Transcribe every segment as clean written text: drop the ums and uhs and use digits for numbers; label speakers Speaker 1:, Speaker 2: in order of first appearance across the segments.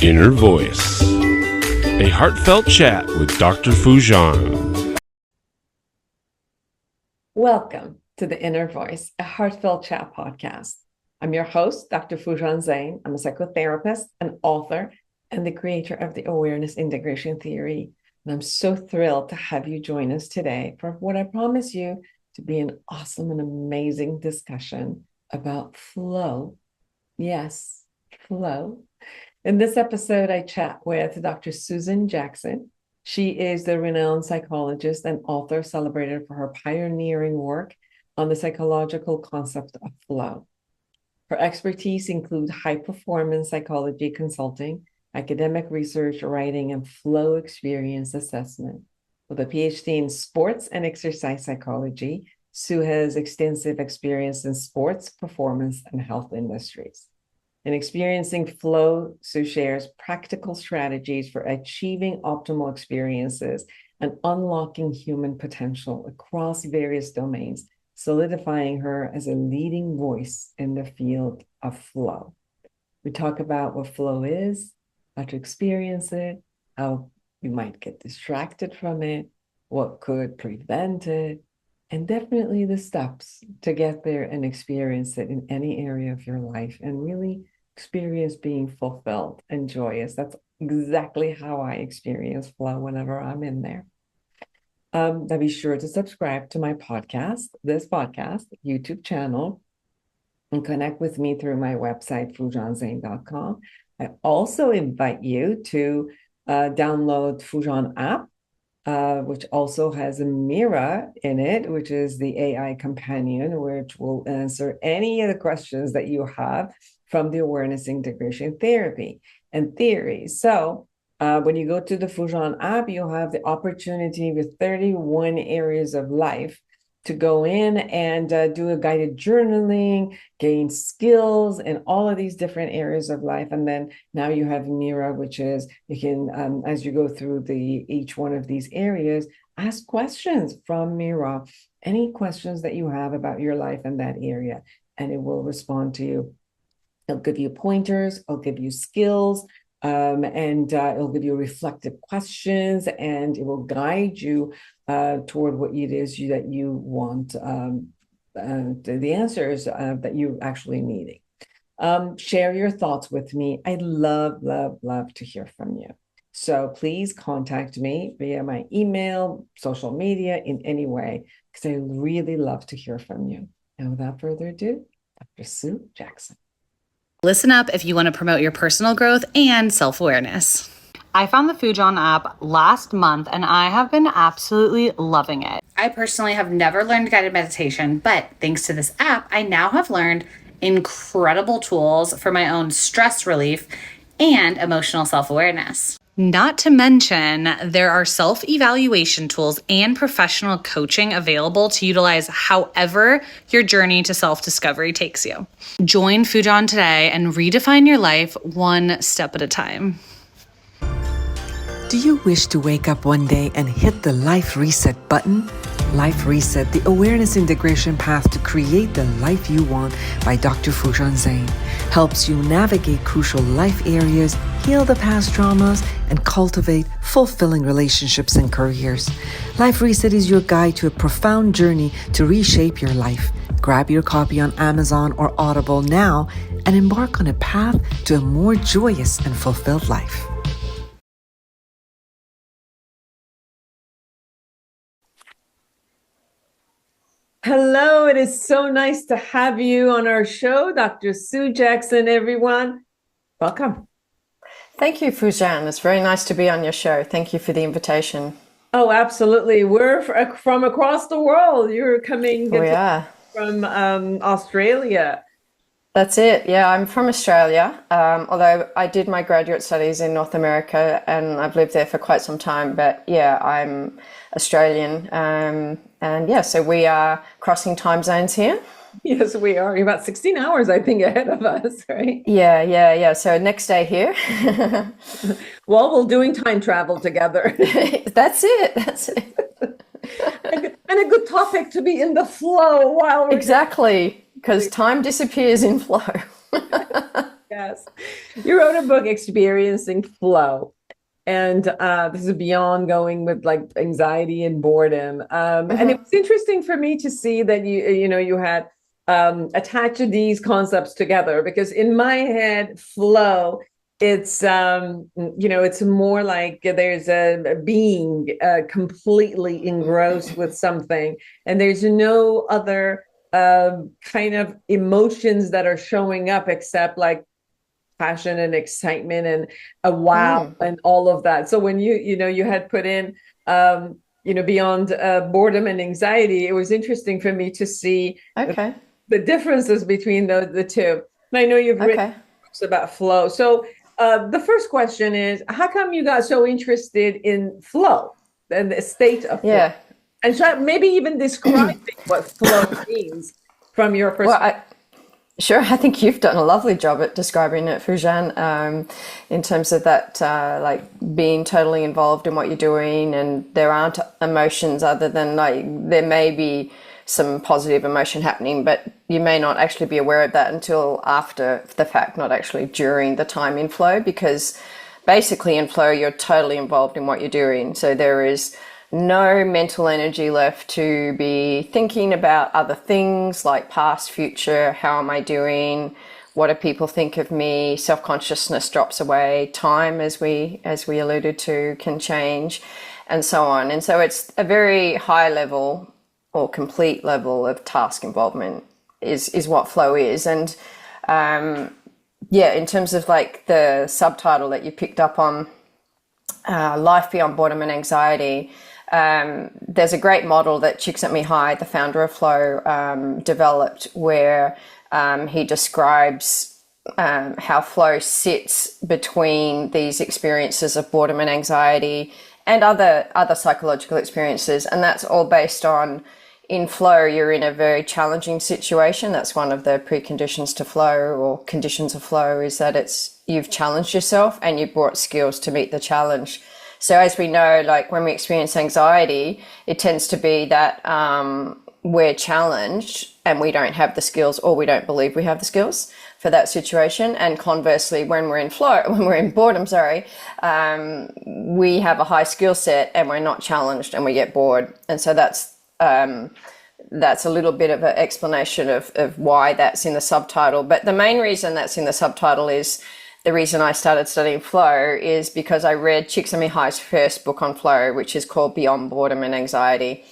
Speaker 1: Inner Voice, a heartfelt chat with Dr. Foojan.
Speaker 2: Welcome to the Inner Voice, a heartfelt chat podcast. I'm your host, Dr. Foojan Zeine. I'm a psychotherapist, an author, and the creator of the awareness integration theory. And I'm so thrilled to have you join us today for what I promise you to be an awesome and amazing discussion about flow. Yes, flow. In this episode, I chat with Dr. Susan Jackson. She is the renowned psychologist and author celebrated for her pioneering work on the psychological concept of flow. Her expertise includes high-performance psychology consulting, academic research, writing, and flow experience assessment. With a PhD in sports and exercise psychology, Sue has extensive experience in sports, performance, and health industries. In experiencing flow, Sue shares practical strategies for achieving optimal experiences and unlocking human potential across various domains, solidifying her as a leading voice in the field of flow. We talk about what flow is, how to experience it, how you might get distracted from it, what could prevent it, and definitely the steps to get there and experience it in any area of your life and really experience being fulfilled and joyous. That's exactly how I experience flow whenever I'm in there. Now be sure to subscribe to my podcast, this podcast, YouTube channel, and connect with me through my website, foojanzeine.com. I also invite you to download Foojan app, which also has a Mira in it, which is the AI companion, which will answer any of the questions that you have from the awareness integration therapy and theory. So when you go to the Foojan app, you'll have the opportunity with 31 areas of life to go in and do a guided journaling, gain skills in all of these different areas of life. And then now you have Mira, which is you can, as you go through each one of these areas, ask questions from Mira, any questions that you have about your life in that area, and it will respond to you. It'll give you pointers, it'll give you skills, and it'll give you reflective questions, and it will guide you toward what it is that you want, the answers that you're actually needing. Share your thoughts with me. I love, love, love to hear from you. So please contact me via my email, social media, in any way, because I really love to hear from you. And without further ado, Dr. Sue Jackson.
Speaker 3: Listen up if you want to promote your personal growth and self-awareness. I found the Foojan app last month and I have been absolutely loving it. I personally have never learned guided meditation, but thanks to this app, I now have learned incredible tools for my own stress relief and emotional self-awareness. Not to mention, there are self-evaluation tools and professional coaching available to utilize however your journey to self-discovery takes you. Join Foojan today and redefine your life one step at a time.
Speaker 4: Do you wish to wake up one day and hit the Life Reset button? Life Reset, the awareness integration path to create the life you want by Dr. Foojan Zeine, helps you navigate crucial life areas, heal the past traumas, and cultivate fulfilling relationships and careers. Life Reset is your guide to a profound journey to reshape your life. Grab your copy on Amazon or Audible now and embark on a path to a more joyous and fulfilled life.
Speaker 2: Hello, it is so nice to have you on our show, Dr. Sue Jackson, everyone. Welcome.
Speaker 5: Thank you, Foojan. It's very nice to be on your show. Thank you for the invitation.
Speaker 2: Oh, absolutely. We're from across the world. You're coming from Australia.
Speaker 5: That's it. Yeah, I'm from Australia, although I did my graduate studies in North America and I've lived there for quite some time. But yeah, I'm Australian. And yeah, so we are crossing time zones here.
Speaker 2: Yes, we are. You're about 16 hours, I think, ahead of us, right?
Speaker 5: Yeah. So next day here.
Speaker 2: Well, we're doing time travel together.
Speaker 5: That's it.
Speaker 2: And a good topic to be in the flow while we're
Speaker 5: Exactly, because time disappears in flow.
Speaker 2: Yes. You wrote a book, Experiencing Flow. And this is beyond going with like anxiety and boredom. And it was interesting for me to see that you had attached these concepts together, because in my head, flow, it's more like there's a being completely engrossed with something, and there's no other kind of emotions that are showing up except like passion and excitement and a wow and all of that. So when you had put in beyond boredom and anxiety, it was interesting for me to see
Speaker 5: Okay.
Speaker 2: the differences between the two. And I know you've written books about flow. So the first question is, how come you got so interested in flow and the state of flow?
Speaker 5: Yeah.
Speaker 2: And try maybe even describing what flow means from your perspective.
Speaker 5: Sure, I think you've done a lovely job at describing it, Foojan, in terms of that, like being totally involved in what you're doing, and there aren't emotions other than like there may be some positive emotion happening, but you may not actually be aware of that until after the fact, not actually during the time in flow, because basically in flow you're totally involved in what you're doing. So there is no mental energy left to be thinking about other things like past, future, how am I doing, what do people think of me. Self-consciousness drops away. Time, as we alluded to, can change, and so on. And so it's a very high level or complete level of task involvement is what flow is. And in terms of like the subtitle that you picked up on, Life Beyond Boredom and Anxiety, there's a great model that Csikszentmihalyi, the founder of Flow, developed, where he describes how flow sits between these experiences of boredom and anxiety and other psychological experiences. And that's all based on, in flow, you're in a very challenging situation. That's one of the preconditions to flow, or conditions of flow, is that you've challenged yourself and you brought skills to meet the challenge. So as we know, like when we experience anxiety, it tends to be that we're challenged and we don't have the skills, or we don't believe we have the skills for that situation. And conversely, when we're in boredom, we have a high skill set and we're not challenged and we get bored. And so that's a little bit of an explanation of why that's in the subtitle. But the main reason that's in the subtitle is, the reason I started studying flow is because I read Csikszentmihalyi's first book on flow, which is called Beyond Boredom and Anxiety.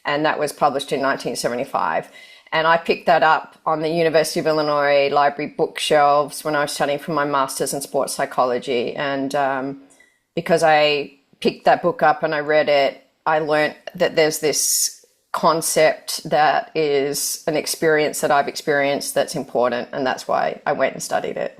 Speaker 5: And that was published in 1975. And I picked that up on the University of Illinois library bookshelves when I was studying for my master's in sports psychology. And because I picked that book up and I read it, I learned that there's this concept that is an experience that I've experienced that's important. And that's why I went and studied it.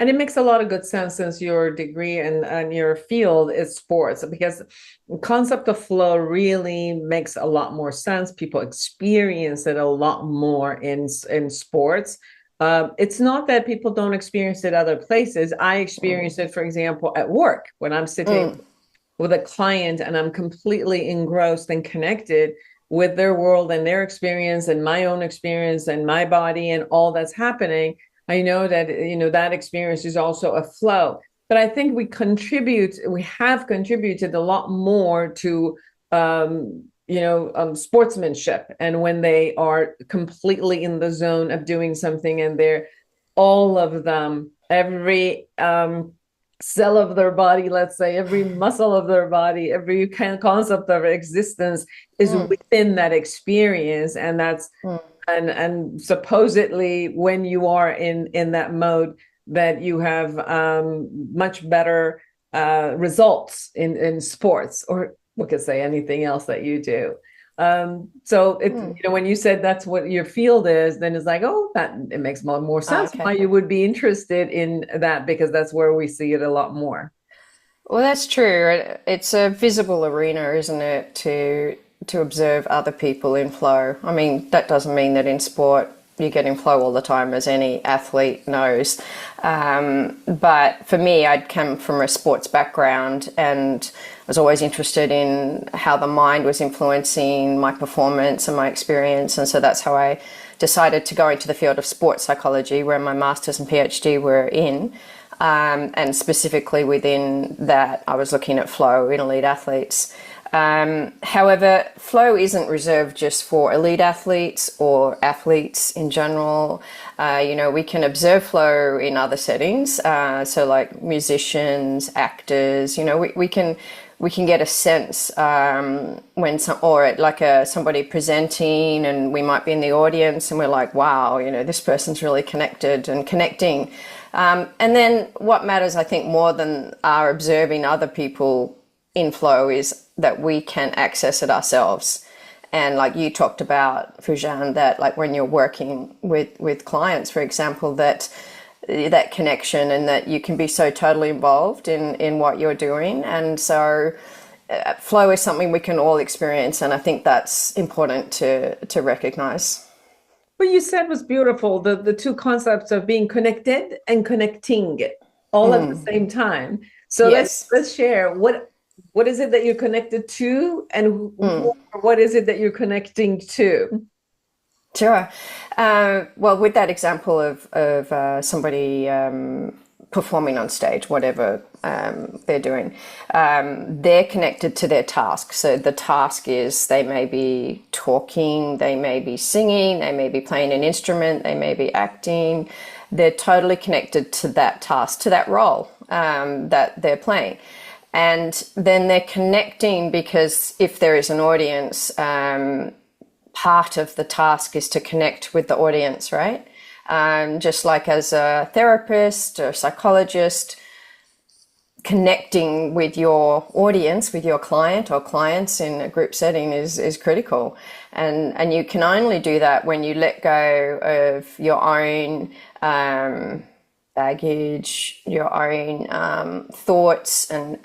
Speaker 2: And it makes a lot of good sense, since your degree and your field is sports, because the concept of flow really makes a lot more sense. People experience it a lot more in sports. It's not that people don't experience it other places. I experience it, for example, at work, when I'm sitting with a client and I'm completely engrossed and connected with their world and their experience and my own experience and my body and all that's happening. I know that, that experience is also a flow, but I think we have contributed a lot more to, sportsmanship. And when they are completely in the zone of doing something, and they're all of them, every cell of their body, let's say, every muscle of their body, every kind of concept of existence is within that experience. And that's, and supposedly when you are in that mode, that you have much better results in sports, or we could say anything else that you do. So when you said that's what your field is, then it's like, that it makes more sense why you would be interested in that, because that's where we see it a lot more.
Speaker 5: Well, that's true. It's a visible arena, isn't it, to observe other people in flow. I mean, that doesn't mean that in sport you get in flow all the time, as any athlete knows. But for me, I'd come from a sports background, and I was always interested in how the mind was influencing my performance and my experience. And so that's how I decided to go into the field of sports psychology, where my master's and PhD were in. And specifically within that, I was looking at flow in elite athletes. However, flow isn't reserved just for elite athletes or athletes in general. We can observe flow in other settings. So like musicians, actors, we can get a sense when somebody presenting, and we might be in the audience and we're like, wow, this person's really connected and connecting. And then what matters, I think, more than our observing other people in flow is that we can access it ourselves. And like you talked about, Foojan, that like when you're working with clients, for example, that connection, and that you can be so totally involved in what you're doing. And so flow is something we can all experience. And I think that's important to recognize.
Speaker 2: What you said was beautiful. The two concepts of being connected and connecting all at the same time. So
Speaker 5: yes.
Speaker 2: let's share what is it that you're connected to, and what is it that you're connecting to?
Speaker 5: Sure. Well, with that example of somebody performing on stage, whatever they're doing, they're connected to their task. So the task is they may be talking, they may be singing, they may be playing an instrument, they may be acting. They're totally connected to that task, to that role that they're playing. And then they're connecting because if there is an audience, part of the task is to connect with the audience, right? Just like as a therapist or psychologist, connecting with your audience, with your client or clients in a group setting is critical. And you can only do that when you let go of your own baggage, your own thoughts and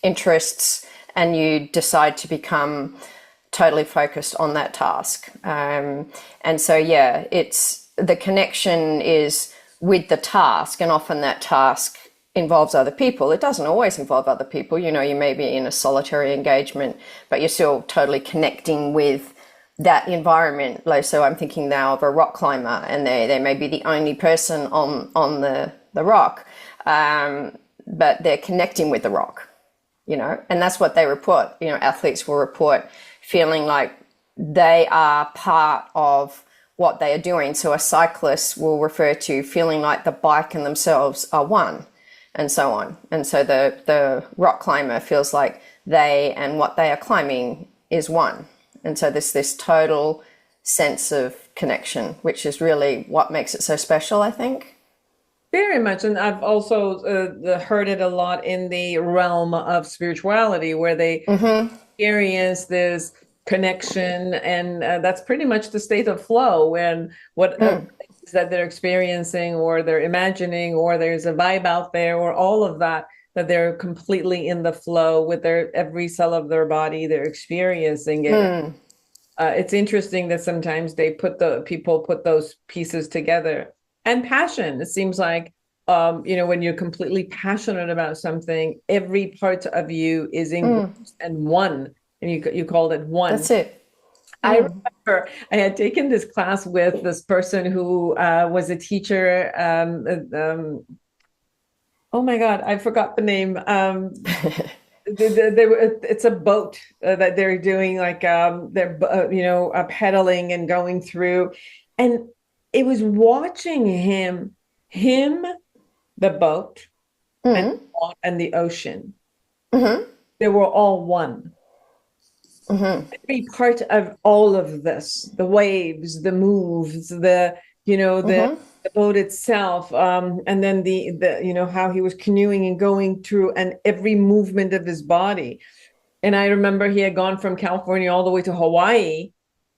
Speaker 5: interests, and you decide to become totally focused on that task. And so, it's the connection is with the task, and often that task involves other people. It doesn't always involve other people. You may be in a solitary engagement, but you're still totally connecting with that environment. So I'm thinking now of a rock climber, and they may be the only person on the rock, but they're connecting with the rock, and that's what they report. Athletes will report feeling like they are part of what they are doing. So a cyclist will refer to feeling like the bike and themselves are one, and so on. And so the rock climber feels like they and what they are climbing is one. And so there's this total sense of connection, which is really what makes it so special, I think.
Speaker 2: Very much. And I've also heard it a lot in the realm of spirituality, where they experience this connection. And that's pretty much the state of flow, when what that they're experiencing or they're imagining, or there's a vibe out there, or all of that they're completely in the flow with every cell of their body. They're experiencing it. It's interesting that sometimes people put those pieces together. And passion, it seems like, when you're completely passionate about something, every part of you is engrossed and one, and you called it one.
Speaker 5: That's it.
Speaker 2: I remember I had taken this class with this person who was a teacher. Oh my God, I forgot the name. It's a boat that they're doing, like they're pedaling and going through, and it was watching him, the boat, and the ocean. They were all one. Every part of all of this, the waves, the moves, the boat itself, and then the how he was canoeing and going through, and every movement of his body. And I remember he had gone from California all the way to Hawaii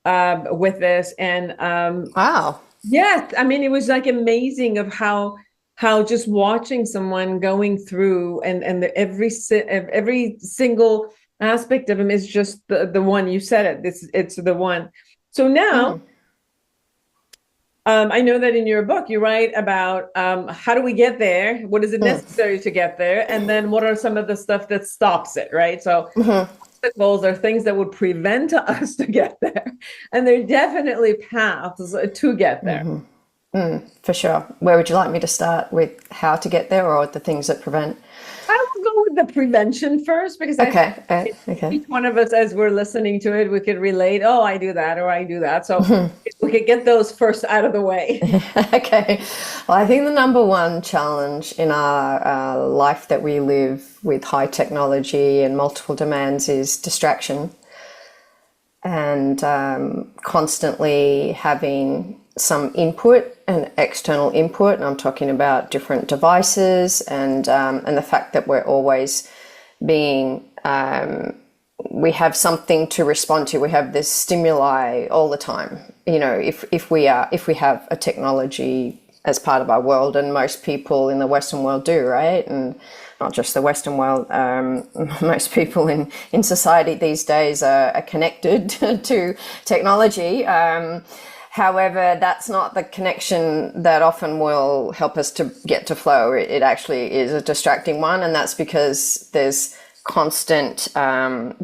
Speaker 2: with this, and
Speaker 5: wow.
Speaker 2: Yes, I mean, it was like amazing of how just watching someone going through, and every single aspect of him is just the one. You said it. It's the one. So now, I know that in your book you write about how do we get there? What is it necessary to get there? And then what are some of the stuff that stops it? Right. So obstacles are things that would prevent us to get there. And there are definitely paths to get there.
Speaker 5: For sure. Where would you like me to start, with how to get there or the things that prevent?
Speaker 2: I will go with the prevention first, because
Speaker 5: Okay.
Speaker 2: I think each one of us, as we're listening to it, we could relate, oh, I do that, or I do that. So if we could get those first out of the way.
Speaker 5: Okay. Well, I think the number one challenge in our life that we live with high technology and multiple demands is distraction, and constantly having some input and external input. And I'm talking about different devices, and the fact that we're always being we have something to respond to. We have this stimuli all the time. You know, if we have a technology as part of our world, and most people in the Western world do, right? And not just the Western world, most people in society these days are connected to technology. However, that's not the connection that often will help us to get to flow. It actually is a distracting one, and that's because there's constant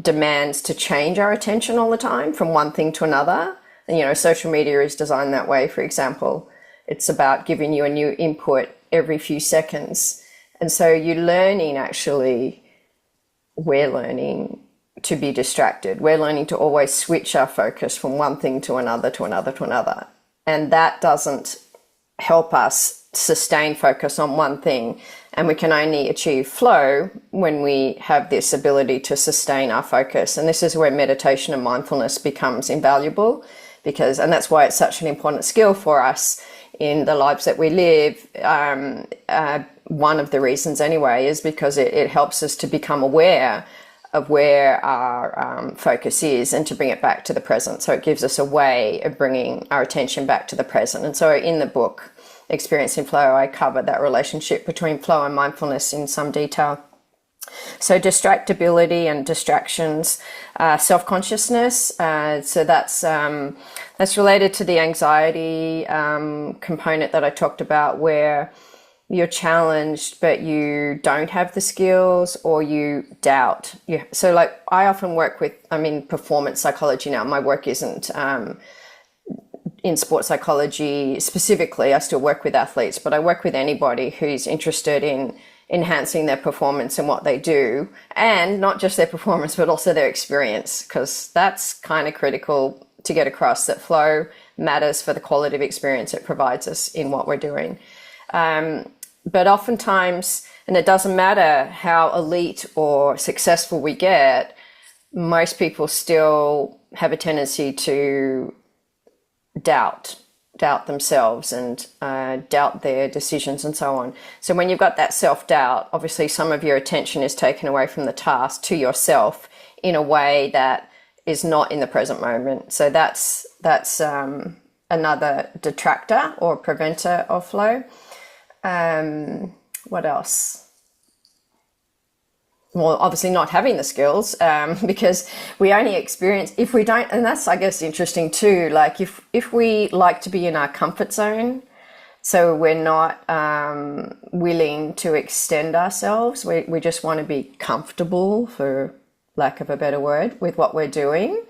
Speaker 5: demands to change our attention all the time from one thing to another. And, you know, social media is designed that way, for example. It's about giving you a new input every few seconds. And so we're learning to be distracted. We're learning to always switch our focus from one thing to another, to another, to another. And that doesn't help us sustain focus on one thing. And we can only achieve flow when we have this ability to sustain our focus. And this is where meditation and mindfulness becomes invaluable, and that's why it's such an important skill for us in the lives that we live. One of the reasons anyway is because it helps us to become aware of where our focus is, and to bring it back to the present. So it gives us a way of bringing our attention back to the present. And so in the book, Experiencing Flow, I cover that relationship between flow and mindfulness in some detail. So distractibility and distractions, self-consciousness. So that's related to the anxiety component that I talked about, where you're challenged, but you don't have the skills, or you doubt. So like I often work with, I'm in performance psychology now. My work isn't in sports psychology specifically. I still work with athletes, but I work with anybody who's interested in enhancing their performance and what they do, and not just their performance, but also their experience, because that's kind of critical to get across that flow matters for the quality of experience it provides us in what we're doing. But oftentimes, and it doesn't matter how elite or successful we get, most people still have a tendency to doubt themselves and doubt their decisions and so on. So when you've got that self-doubt, obviously some of your attention is taken away from the task to yourself in a way that is not in the present moment. So that's another detractor or preventer of flow. What else? Well, obviously not having the skills, because we only experience, if we don't, and that's, I guess, interesting too, like if we like to be in our comfort zone, so we're not willing to extend ourselves, we just want to be comfortable, for lack of a better word, with what we're doing,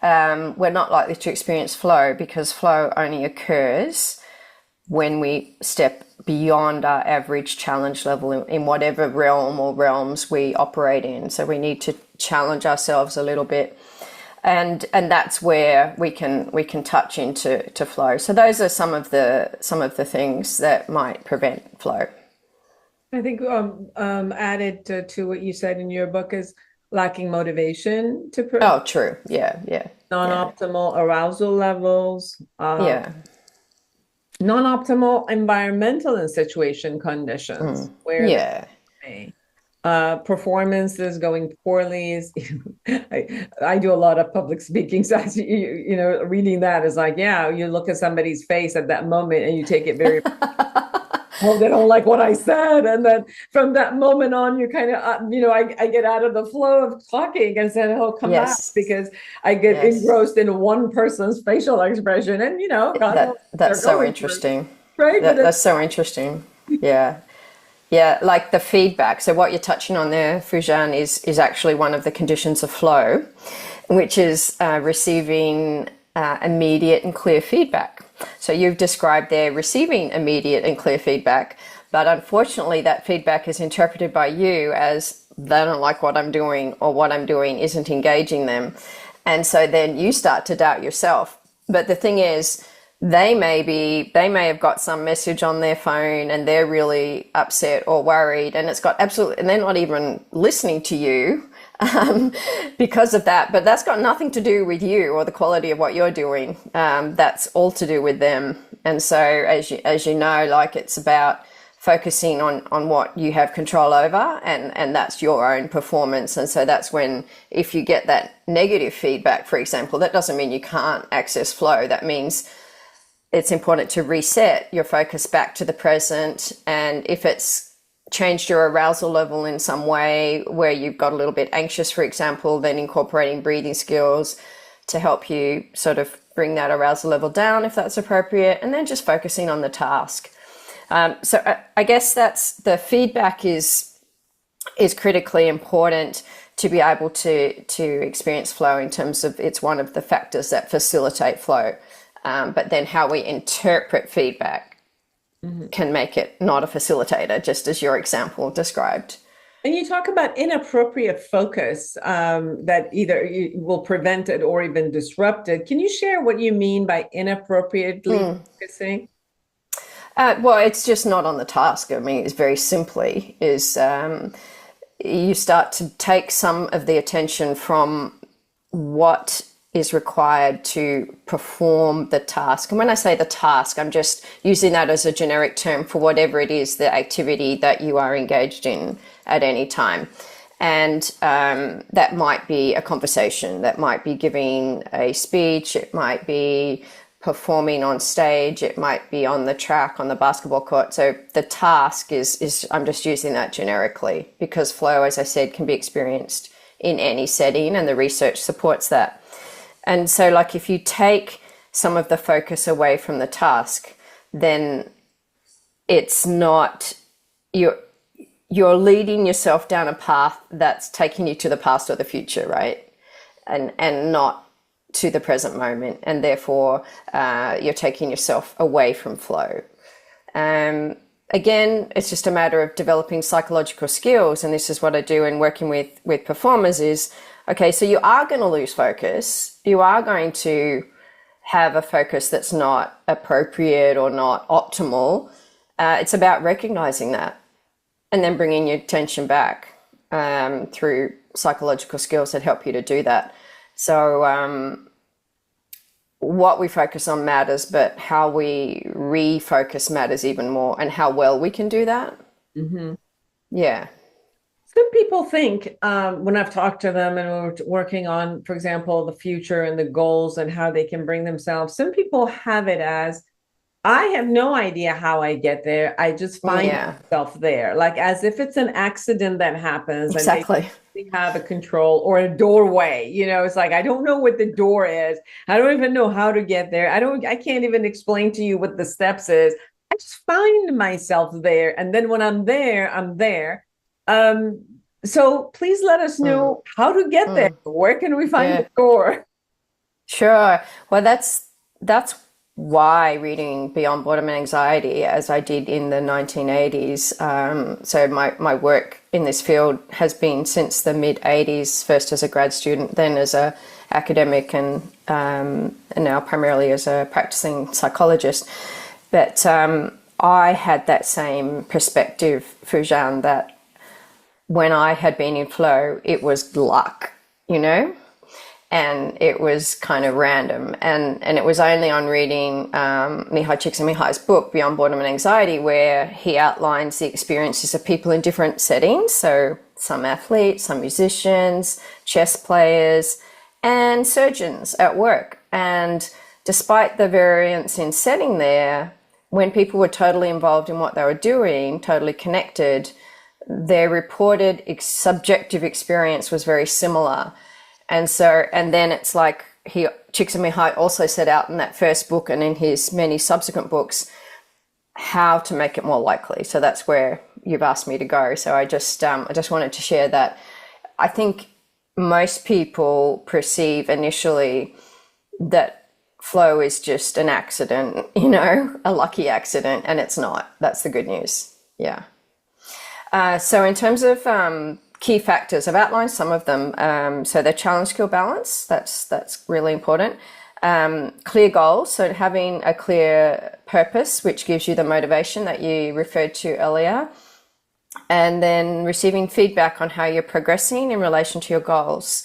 Speaker 5: we're not likely to experience flow, because flow only occurs when we step beyond our average challenge level in whatever realm or realms we operate in. So we need to challenge ourselves a little bit, and that's where we can touch into flow. So those are some of the things that might prevent flow.
Speaker 2: I think added to what you said in your book is lacking motivation to prevent.
Speaker 5: Oh, true. Yeah.
Speaker 2: Non-optimal arousal levels. Non-optimal environmental and situation conditions, where performance is going poorly. I do a lot of public speaking, so you know, reading that is like, you look at somebody's face at that moment and you take it very oh, they don't like what I said, and then from that moment on, you kind of I get out of the flow of talking and said, oh, come back, because I get engrossed in one person's facial expression, and God,
Speaker 5: that's so interesting,
Speaker 2: right?
Speaker 5: That's so interesting. Yeah. Yeah, like the feedback. So what you're touching on there, Foojan, is actually one of the conditions of flow, which is receiving immediate and clear feedback. So you've described there receiving immediate and clear feedback, but unfortunately that feedback is interpreted by you as they don't like what I'm doing, or what I'm doing isn't engaging them. And so then you start to doubt yourself. But the thing is, they may have got some message on their phone and they're really upset or worried, and it's got absolutely, and they're not even listening to you because of that. But that's got nothing to do with you or the quality of what you're doing. That's all to do with them. And so as you know, like, it's about focusing on what you have control over, and that's your own performance. And so that's when, if you get that negative feedback, for example, that doesn't mean you can't access flow. That means it's important to reset your focus back to the present. And if it's changed your arousal level in some way where you've got a little bit anxious, for example, then incorporating breathing skills to help you sort of bring that arousal level down if that's appropriate, and then just focusing on the task. So I guess that's the feedback is critically important to be able to experience flow, in terms of it's one of the factors that facilitate flow. But then how we interpret feedback can make it not a facilitator, just as your example described.
Speaker 2: And you talk about inappropriate focus that either will prevent it or even disrupt it. Can you share what you mean by inappropriately focusing?
Speaker 5: Well, it's just not on the task. I mean, it's very simply is you start to take some of the attention from what is required to perform the task. And when I say the task, I'm just using that as a generic term for whatever it is, the activity that you are engaged in at any time. And that might be a conversation, that might be giving a speech, it might be performing on stage, it might be on the track, on the basketball court. So the task is I'm just using that generically, because flow, as I said, can be experienced in any setting, and the research supports that. And so, like, if you take some of the focus away from the task, then it's not, you're leading yourself down a path that's taking you to the past or the future, right? And not to the present moment. And therefore, you're taking yourself away from flow. Again, it's just a matter of developing psychological skills. And this is what I do in working with performers is, okay, so you are going to lose focus. You are going to have a focus that's not appropriate or not optimal. It's about recognizing that and then bringing your attention back through psychological skills that help you to do that. So what we focus on matters, but how we refocus matters even more, and how well we can do that. Mm-hmm. Yeah.
Speaker 2: Some people think, when I've talked to them and we're working on, for example, the future and the goals and how they can bring themselves, some people have it as, I have no idea how I get there. I just find myself there, like as if it's an accident that happens.
Speaker 5: Exactly.
Speaker 2: And they have a control or a doorway. You know, it's like, I don't know what the door is. I don't even know how to get there. I can't even explain to you what the steps is. I just find myself there. And then when I'm there, I'm there. So please let us know how to get there. Where can we find the door?
Speaker 5: Sure. Well, that's why reading Beyond Boredom and Anxiety, as I did in the 1980s. So my work in this field has been since the mid 80s, first as a grad student, then as a academic, and now primarily as a practicing psychologist. But I had that same perspective, Foojan, that when I had been in flow, it was luck, you know, and it was kind of random. And it was only on reading Mihai Csikszentmihalyi's book, Beyond Boredom and Anxiety, where he outlines the experiences of people in different settings. So some athletes, some musicians, chess players, and surgeons at work. And despite the variance in setting there, when people were totally involved in what they were doing, totally connected, their reported subjective experience was very similar. And then it's like Csikszentmihalyi also set out in that first book and in his many subsequent books how to make it more likely. So that's where you've asked me to go. So I just wanted to share that. I think most people perceive initially that flow is just an accident, a lucky accident, and it's not. That's the good news. Yeah. So in terms of key factors, I've outlined some of them. So the challenge skill balance, that's really important. Clear goals, so having a clear purpose, which gives you the motivation that you referred to earlier. And then receiving feedback on how you're progressing in relation to your goals.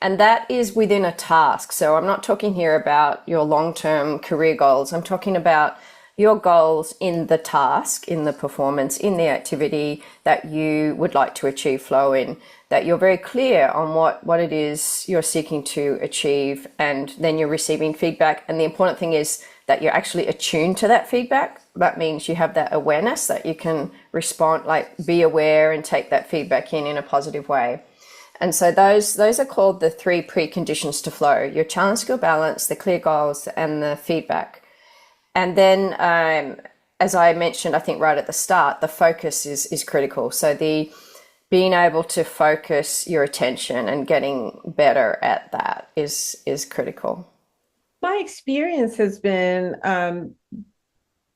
Speaker 5: And that is within a task. So I'm not talking here about your long-term career goals. I'm talking about your goals in the task, in the performance, in the activity that you would like to achieve flow in, that you're very clear on what it is you're seeking to achieve, and then you're receiving feedback. And the important thing is that you're actually attuned to that feedback. That means you have that awareness that you can respond, like be aware and take that feedback in a positive way. And so those are called the 3 preconditions to flow: your challenge skill balance, the clear goals, and the feedback. And then, as I mentioned, I think right at the start, the focus is critical. So the being able to focus your attention and getting better at that is critical.
Speaker 2: My experience has been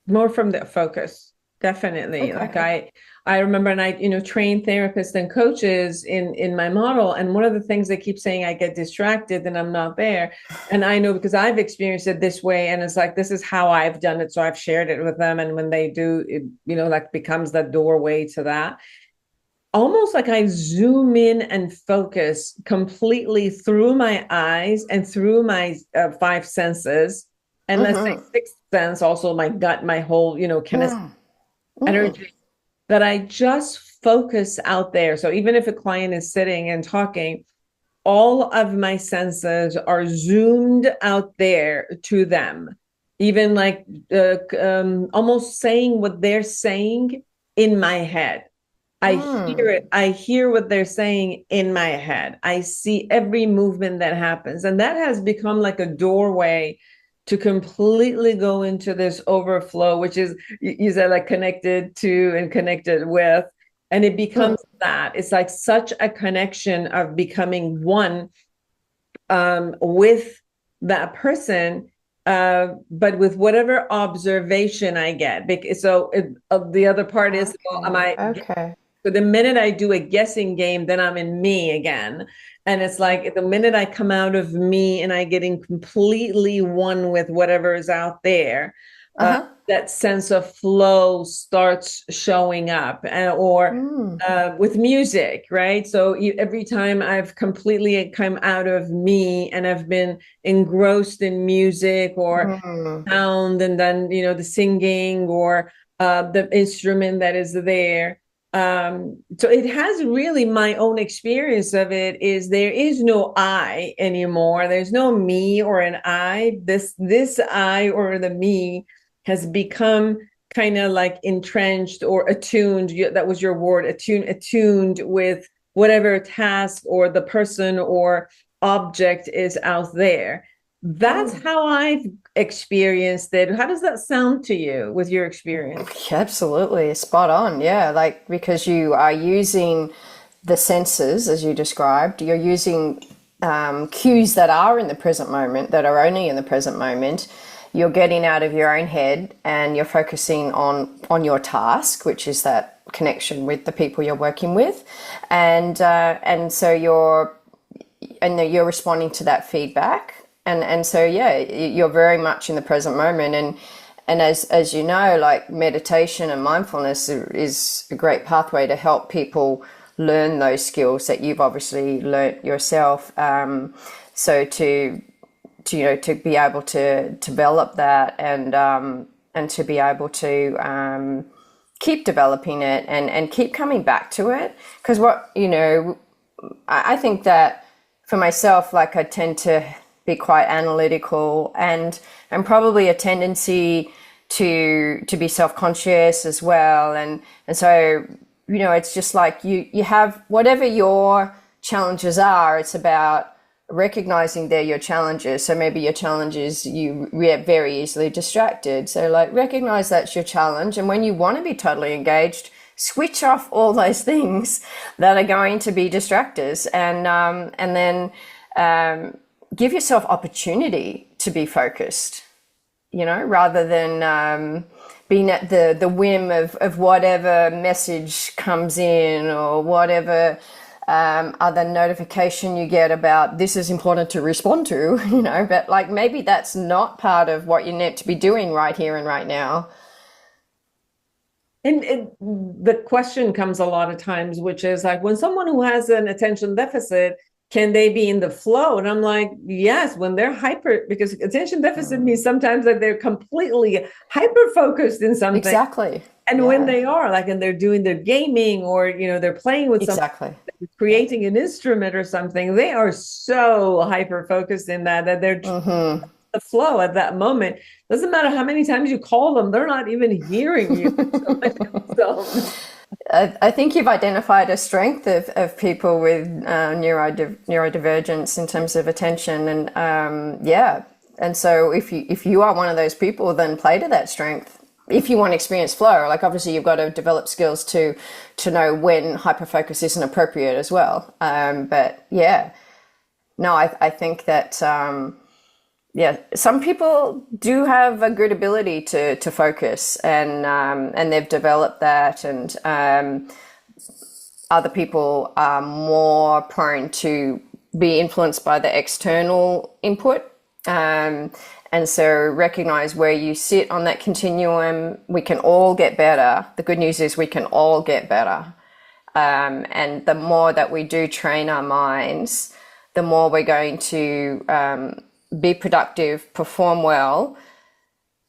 Speaker 2: more from the focus, definitely.
Speaker 5: Okay.
Speaker 2: Like I remember, and I train therapists and coaches in my model, and one of the things they keep saying, I get distracted and I'm not there. And I know because I've experienced it this way, and it's like, this is how I've done it, so I've shared it with them. And when they do, it like becomes that doorway to that. Almost like I zoom in and focus completely through my eyes and through my 5 senses, and let's say 6th sense, also my gut, my whole kinetic energy, that I just focus out there. So even if a client is sitting and talking, all of my senses are zoomed out there to them, even like almost saying what they're saying in my head. I hear it. I hear what they're saying in my head. I see every movement that happens. And that has become like a doorway to completely go into this overflow, which is, you said, like connected to and connected with. And it becomes that. It's like such a connection of becoming one with that person, but with whatever observation I get. So the other part is, well, am I...
Speaker 5: Okay.
Speaker 2: So the minute I do a guessing game, then I'm in me again. And it's like the minute I come out of me and I get in completely one with whatever is out there, that sense of flow starts showing up. Or with music, right? So every time I've completely come out of me and I've been engrossed in music or sound, and then, the singing or the instrument that is there. So it has really, my own experience of it is there is no I anymore. There's no me or an I. This I or the me has become kind of like entrenched or attuned. That was your word, attuned with whatever task or the person or object is out there. That's how I've experienced it. How does that sound to you with your experience?
Speaker 5: Absolutely, spot on. Yeah, like because you are using the senses as you described, you're using cues that are in the present moment, that are only in the present moment. You're getting out of your own head and you're focusing on your task, which is that connection with the people you're working with, and so you're responding to that feedback. And so, yeah, you're very much in the present moment. And as you know, like meditation and mindfulness is a great pathway to help people learn those skills that you've obviously learnt yourself. So to be able to develop that and to be able to keep developing it and keep coming back to it. Because I think that for myself, like I tend to be quite analytical and probably a tendency to be self-conscious as well, and so it's just like you have whatever your challenges are. It's about recognizing they're your challenges. So maybe your challenge is you get very easily distracted. So like recognize that's your challenge. And when you want to be totally engaged, switch off all those things that are going to be distractors, and then give yourself opportunity to be focused, rather than being at the whim of whatever message comes in or whatever other notification you get about this is important to respond to, but like maybe that's not part of what you're meant to be doing right here and right now.
Speaker 2: And the question comes a lot of times, which is like, when someone who has an attention deficit, can they be in the flow? And I'm like, yes, when they're hyper, because attention deficit means sometimes that they're completely hyper focused in something.
Speaker 5: Exactly.
Speaker 2: And when they are like, and they're doing their gaming, or, they're playing with something, creating an instrument or something, they are so hyper focused in that they're the flow at that moment. Doesn't matter how many times you call them, they're not even hearing you. So
Speaker 5: I think you've identified a strength of people with neurodivergence in terms of attention, and and so if you are one of those people, then play to that strength. If you want to experience flow, like obviously you've got to develop skills to know when hyperfocus isn't appropriate as well. But yeah, no, I think that some people do have a good ability to focus, and they've developed that, and other people are more prone to be influenced by the external input. And so recognize where you sit on that continuum. We can all get better. The good news is we can all get better. And the more that we do train our minds, the more we're going to be productive, perform well,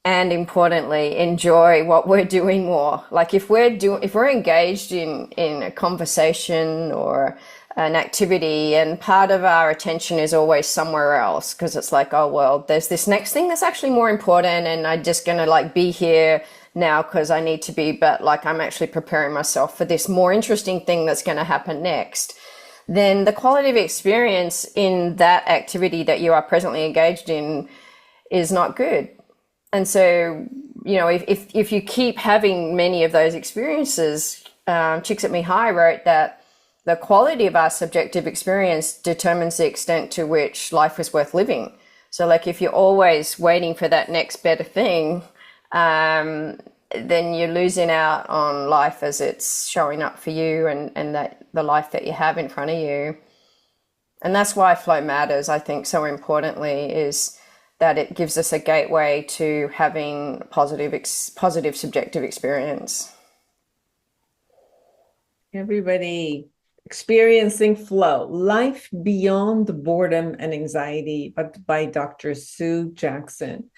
Speaker 5: and importantly, enjoy what we're doing more. Like if we're engaged in a conversation or an activity, and part of our attention is always somewhere else, because it's like, oh, well, there's this next thing that's actually more important, and I'm just going to like be here now because I need to be, but like I'm actually preparing myself for this more interesting thing that's going to happen next. Then the quality of experience in that activity that you are presently engaged in is not good. And so, if you keep having many of those experiences, Chicks at Me High wrote that the quality of our subjective experience determines the extent to which life is worth living. So like if you're always waiting for that next better thing, then you're losing out on life as it's showing up for you, and that the life that you have in front of you. And that's why flow matters, I think, so importantly, is that it gives us a gateway to having positive subjective experience.
Speaker 2: Everybody experiencing flow, life beyond boredom and anxiety, but by Dr. Sue Jackson.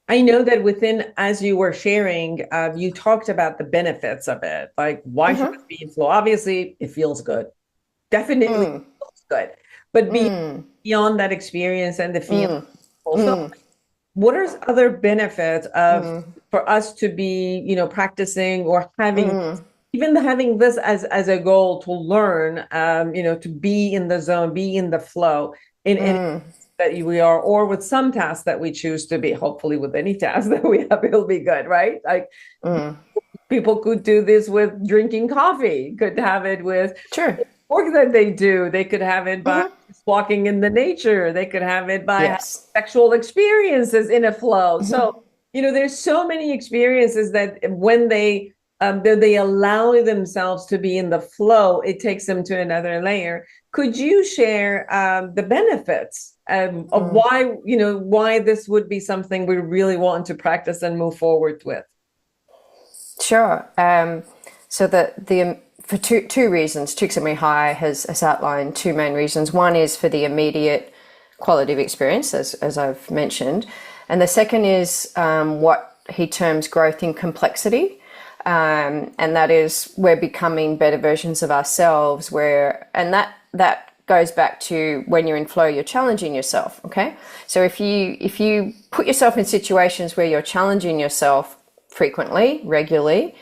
Speaker 2: I know that as you were sharing, you talked about the benefits of it. Like, why should it be in flow? Obviously, it feels good. Definitely feels good. But beyond that experience and the feeling, also, what are other benefits of for us to be, practicing or having even having this as a goal to learn, to be in the zone, be in the flow in that we are, or with some tasks that we choose to be, hopefully with any task that we have, it'll be good, right? Like people could do this with drinking coffee, could have it with work that they do. They could have it by walking in the nature. They could have it by sexual experiences in a flow. So, there's so many experiences that when they allow themselves to be in the flow, it takes them to another layer. Could you share the benefits of why this would be something we really want to practice and move forward with?
Speaker 5: Sure. So for two reasons, Chicks at Me High has outlined two main reasons. One is for the immediate quality of experience, as I've mentioned, and the second is what he terms growth in complexity. And that is we're becoming better versions of ourselves, and that goes back to when you're in flow, you're challenging yourself. Okay. So if you put yourself in situations where you're challenging yourself frequently, regularly,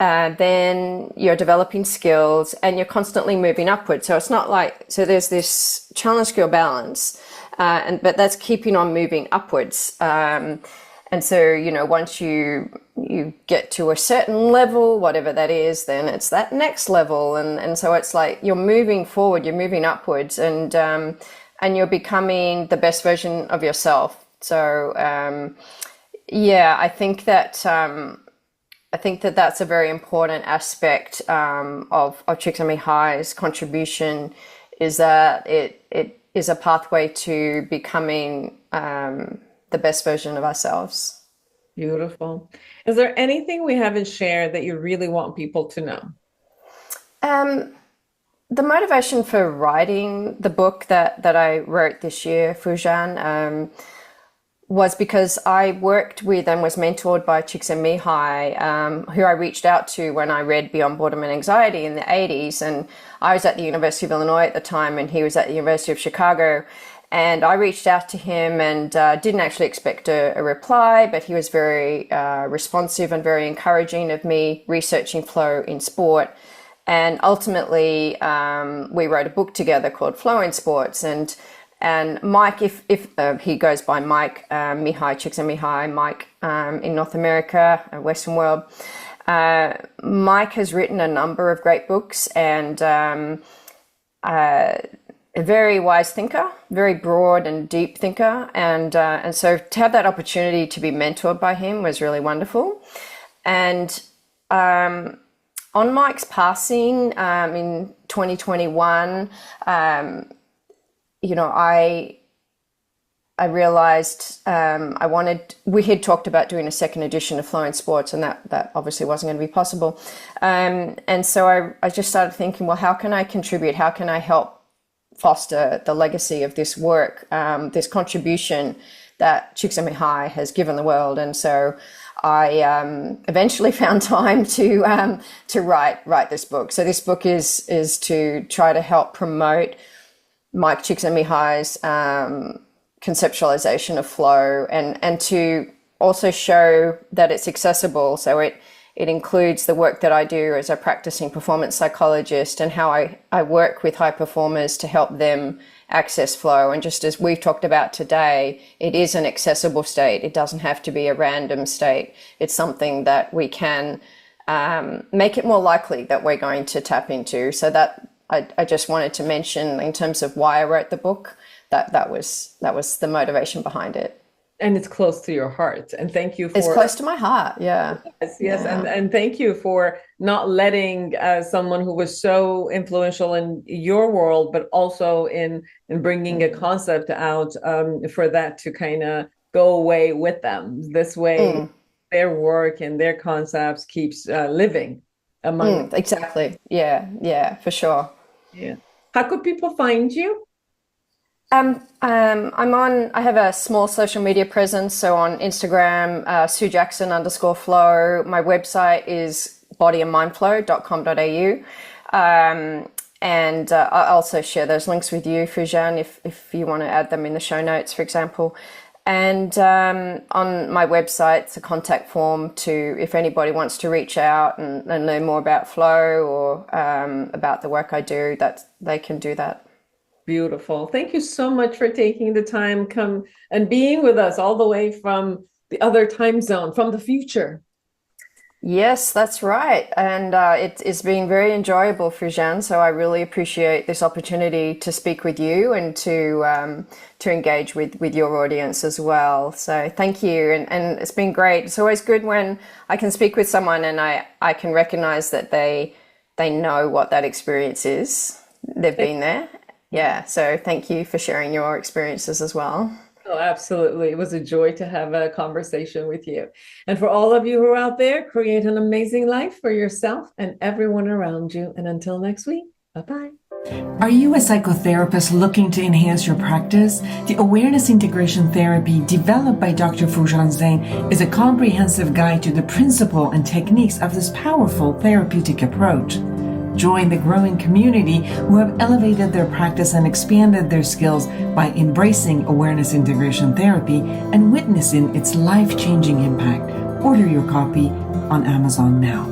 Speaker 5: then you're developing skills and you're constantly moving upwards. So it's not like, so there's this challenge skill balance, but that's keeping on moving upwards. And so, once you get to a certain level, whatever that is, then it's that next level. And so it's like you're moving forward, you're moving upwards, and you're becoming the best version of yourself. So, I think that that's a very important aspect of Csikszentmihalyi's contribution, is that it is a pathway to becoming the best version of ourselves.
Speaker 2: Beautiful. Is there anything we haven't shared that you really want people to know?
Speaker 5: The motivation for writing the book that I wrote this year, Foojan, was because I worked with and was mentored by Csikszentmihalyi, who I reached out to when I read Beyond Boredom and Anxiety in the 80s. And I was at the University of Illinois at the time, and he was at the University of Chicago. And I reached out to him and didn't actually expect a reply, but he was very responsive and very encouraging of me researching flow in sport. And ultimately, we wrote a book together called Flow in Sports. And Mike, if he goes by Mike, Mihai Csikszentmihalyi, Mike in North America, Western world, Mike has written a number of great books, and a very wise thinker, very broad and deep thinker, and so to have that opportunity to be mentored by him was really wonderful. And on Mike's passing in 2021, I realized we had talked about doing a second edition of Flow in Sports, and that obviously wasn't going to be possible. And so I just started thinking, well, how can I contribute? How can I help foster the legacy of this work, this contribution that Csikszentmihalyi has given the world? And so I eventually found time to write this book. So this book is to try to help promote Mike Csikszentmihalyi's conceptualization of flow, and to also show that it's accessible. So it includes the work that I do as a practicing performance psychologist, and how I work with high performers to help them access flow. And just as we've talked about today, it is an accessible state. It doesn't have to be a random state. It's something that we can make it more likely that we're going to tap into. So that I just wanted to mention, in terms of why I wrote the book, that was the motivation behind it.
Speaker 2: And it's close to your heart. And thank you for...
Speaker 5: It's close to my heart, yeah.
Speaker 2: Yes.
Speaker 5: Yeah.
Speaker 2: And thank you for not letting someone who was so influential in your world, but also in bringing a concept out, for that to kind of go away with them. This way, their work and their concepts keeps living among them.
Speaker 5: Exactly. Yeah, for sure.
Speaker 2: Yeah. How could people find you?
Speaker 5: I have a small social media presence. So on Instagram, SueJackson_flow. My website is bodyandmindflow.com.au. And I'll also share those links with you, Foojan, if you want to add them in the show notes, for example. And on my website, it's a contact form if anybody wants to reach out and learn more about flow, or about the work I do, that they can do that.
Speaker 2: Beautiful. Thank you so much for taking the time, come and being with us all the way from the other time zone, from the future.
Speaker 5: Yes, that's right. And it's been very enjoyable, Foojan. So I really appreciate this opportunity to speak with you and to engage with your audience as well. So thank you. And it's been great. It's always good when I can speak with someone and I can recognize that they know what that experience is. They've been there. Yeah. So thank you for sharing your experiences as well.
Speaker 2: Oh, absolutely. It was a joy to have a conversation with you. And for all of you who are out there, create an amazing life for yourself and everyone around you. And until next week, bye-bye.
Speaker 4: Are you a psychotherapist looking to enhance your practice? The Awareness Integration Therapy, developed by Dr. Foojan Zeine, is a comprehensive guide to the principle and techniques of this powerful therapeutic approach. Join the growing community who have elevated their practice and expanded their skills by embracing awareness integration therapy and witnessing its life-changing impact. Order your copy on Amazon now.